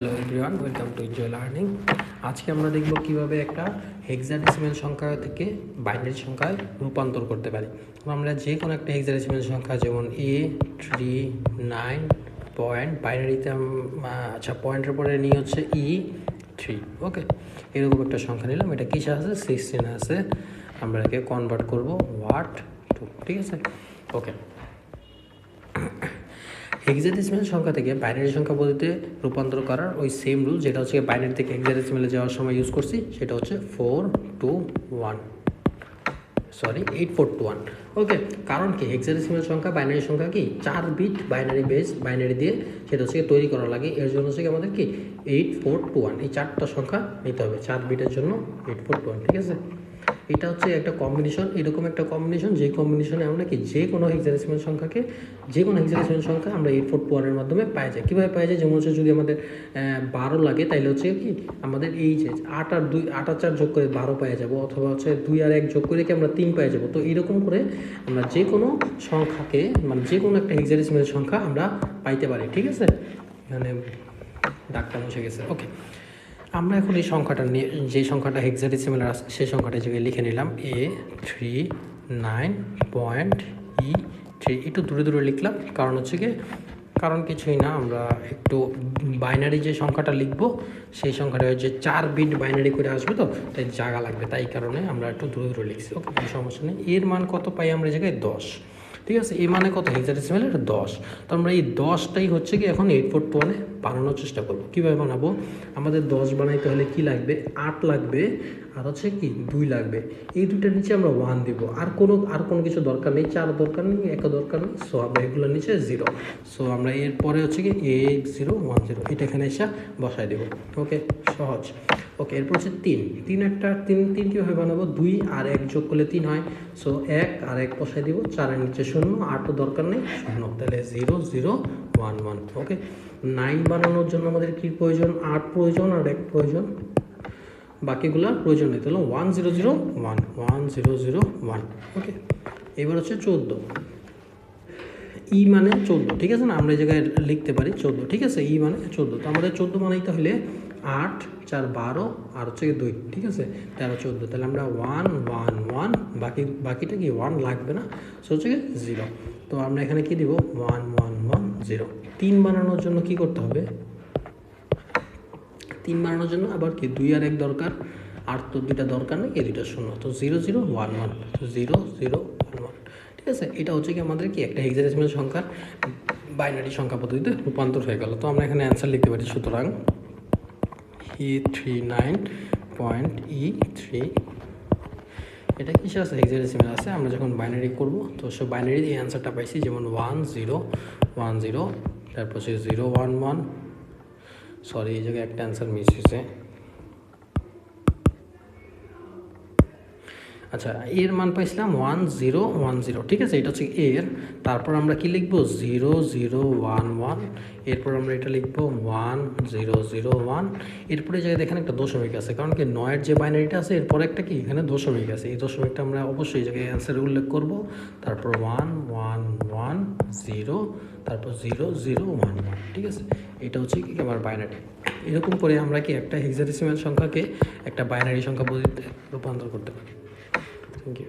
Hello everyone, welcome to enjoy learning. আজকে আমরা দেখব কিভাবে একটা হেক্সাডেসিমাল সংখ্যা থেকে বাইনারি সংখ্যায় রূপান্তর করতে পারি। আমরা যে কোনো একটা হেক্সাডেসিমাল সংখ্যা যেমন A39 পয়েন্ট বাইনারিতে পয়েন্টের পরে নিয়ে হচ্ছে E3, ওকে, এরকম একটা সংখ্যা নিলাম। এটা কিসে আছে? 16 আছে। আমরা একে কনভার্ট করব ওয়াট টু, ঠিক আছে, ওকে। হেক্সাডেসিমাল সংখ্যা থেকে বাইনারি সংখ্যা পদ্ধতিতে রূপান্তর করার ওই সেম রুল যেটা হচ্ছে বাইনারি থেকে হেক্সাডেসিমালে যাওয়ার সময় ইউজ করছি, সেটা হচ্ছে 8421, ওকে। কারণ কি, হেক্সাডেসিমাল সংখ্যা বাইনারি সংখ্যা কি 4 বিট বাইনারি বেস বাইনারি দিয়ে সেটা হচ্ছে তৈরি করা লাগে। এর জন্য হচ্ছে আমাদের কি 8421 এই 4টা সংখ্যা নিতে হবে 4 বিটের জন্য 8421, ঠিক আছে। এটা হচ্ছে একটা কম্বিনেশন, এরকম একটা কম্বিনেশন যে কম্বিনেশনে আমরা কি যে কোনো হেক্সাডেসিমাল সংখ্যাকে আমরা 8421 মাধ্যমে পাই যায়। কীভাবে পাই যায়? যেমন হচ্ছে যদি আমাদের 12 লাগে তাইলে হচ্ছে কি আমাদের এই যে 8 আর 4 যোগ করে 12 পাই যাবো, অথবা হচ্ছে 2 আর 1 যোগ করে কি আমরা 3 পাই যাবো। তো এরকম করে আমরা যে কোনো সংখ্যাকে যে কোনো একটা হেক্সাডেসিমাল সংখ্যা আমরা পাইতে পারি, ঠিক আছে। এখানে ডাকটা মুছে গেছে, ওকে। আমরা এখন এই সংখ্যাটা নিয়ে যে সংখ্যাটা হেক্সাডেসিমাল আছে সেই সংখ্যাটা জায়গায় লিখে নিলাম A39.E3। একটু দূরে দূরে লিখলাম, কারণ হচ্ছে কি কারণ কিছুই না, আমরা একটু বাইনারি যে সংখ্যাটা লিখব সেই সংখ্যাটা হচ্ছে 4 বিট বাইনারি করে আসবে, তো তাই জায়গা লাগবে, তাই কারণে আমরা একটু দূরে দূরে লিখছি, ওকে, কোনো সমস্যা নেই। এর মান কত পাই আমরা জায়গায় 10, ঠিক আছে। এই মানে কত হেক্সাডেসিমালের 10। তো আমরা এই 10টাই হচ্ছে কি এখন 8421 বানানোর চেষ্টা করবো। কীভাবে বানাবো? আমাদের 10 বানাইতে হলে কি লাগবে? 8 লাগবে, আর হচ্ছে কি 2 লাগবে। এই দুইটার নিচে আমরা 1 দিব, আর কোনো কিছু দরকার নেই, 4 দরকার নেই, 1 দরকার নেই। সো আমরা এগুলোর নিচে 0। সো আমরা এরপরে হচ্ছে কি 8010 এটা এখানে এসে বসাই দেবো, ওকে, সহজ, ওকে। এরপর হচ্ছে 3 কীভাবে বানাবো? 2 আর 1 যোগ করলে 3 হয়। সো 1 আর 1 বসাই দিব, 4-এর নিচে 0, 8ও দরকার নেই, 0, তাহলে 0011, ওকে। 9 বানানোর জন্য আমাদের কি প্রয়োজন? 8 প্রয়োজন আর 1 প্রয়োজন, বাকিগুলো প্রয়োজন নেই, তাহলে 1001, ওকে। এবার হচ্ছে 14, ই মানে 14, ঠিক আছে না, আমরা এই জায়গায় লিখতে পারি 14, ঠিক আছে, ই মানে 14। তো আমাদের 14 বানাইতে হলে 8 4 12 আর হচ্ছে 2, ঠিক আছে, 13 14, তাহলে আমরা 1 1 1, বাকিটা কি 1 লাগবে না, সো হচ্ছে 0। তো আমরা এখানে কি দিব? 1 1 1 0। 3 বানানোর জন্য কি করতে হবে? 3 বানানোর জন্য আবার কি 2 আর 1 দরকার, আর তো 2টা দরকার নেই, এই 2টা 0, তো 0011, তো 0011, ঠিক আছে। এটা হচ্ছে কি আমাদের কি একটা হেক্সাডেসিমাল সংখ্যার বাইনারি সংখ্যা পদ্ধতিতে রূপান্তর হয়ে গেল। তো আমরা এখানে অ্যান্সার লিখতে পারি, সুতরাং E39.E3 এটা কিসে আছে? হেক্সাডেসিমাল আছে। আমরা যখন বাইনারি করব তো সব বাইনারি এই অ্যান্সারটা পাইছি, যেমন 1010, তারপর হচ্ছে 011, সরি এই জায়গায় একটা অ্যান্সার মিস হয়েছে। আচ্ছা, এর মান পাইছিলাম 1010, ঠিক আছে, এটা হচ্ছে এর। তারপর আমরা কি লিখবো? 0011, এরপর আমরা এটা লিখবো 1001, এরপরে জায়গায় দেখেন একটা দশমিক আছে, কারণ কি 9-এর যে বাইনারিটা আছে এরপরে একটা কি এখানে দশমিক আছে, এই দশমিকটা আমরা অবশ্যই এই জায়গায় অ্যান্সারে উল্লেখ করব। তারপর 1110, তারপর 0011, ঠিক আছে। এটা হচ্ছে কি আমার বাইনারি। এরকম করে আমরা কি একটা হেক্সাডেসিমাল সংখ্যাকে একটা বাইনারি সংখ্যা পদ্ধতিতে রূপান্তর করতে পারি। Thank you.